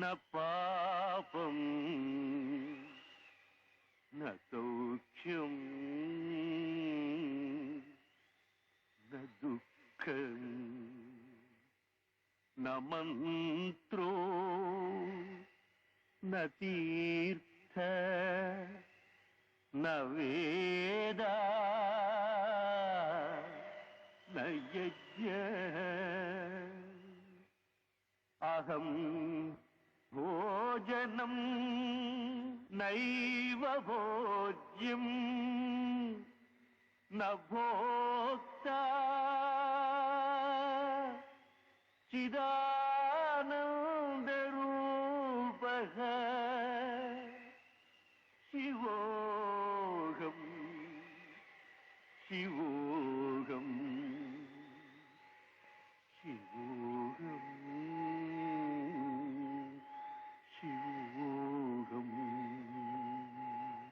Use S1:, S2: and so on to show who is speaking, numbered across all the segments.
S1: न पापं न सौख्यं न दुःखं न मन्त्रो न तीर्थ न वेद न यज्ञ अहं भोजनं नैव भोज्यं न भोक्ता चिदानन्दरूपः शिवोऽहं शिवोऽहं शिवोऽहं शिवोऽहं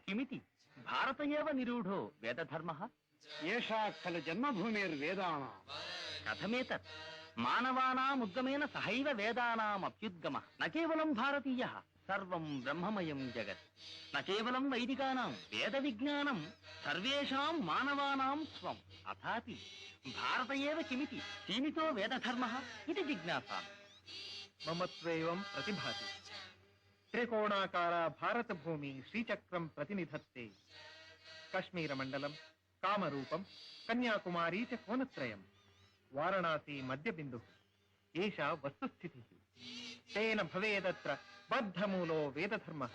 S2: किमिति भारत एव निरूढो वेदधर्मः
S1: एषा खलु जन्मभूमिर्वेदानां
S2: कथमेतत् मानवानामुद्गमेन सहैव वेदानामप्युद्गमः न केवलं भारतीयः सर्वं ब्रह्ममयं जगत् न केवलं वैदिकानां वेदविज्ञानं सर्वेषां मानवानां स्वम् अथापि भारत एव किमिति सीमितो वेदधर्मः इति जिज्ञासामि
S3: ममत्वेवं प्रतिभाति त्रिकोणाकारा भारतभूमि श्रीचक्रं प्रतिनिधत्ते काश्मीरमण्डलं कामरूपं कन्याकुमारी च कोनत्रयं वाराणसी मध्यबिन्दुः एषा वस्तुस्थितिः तेन भवेदत्र बद्धमूलो वेदधर्मः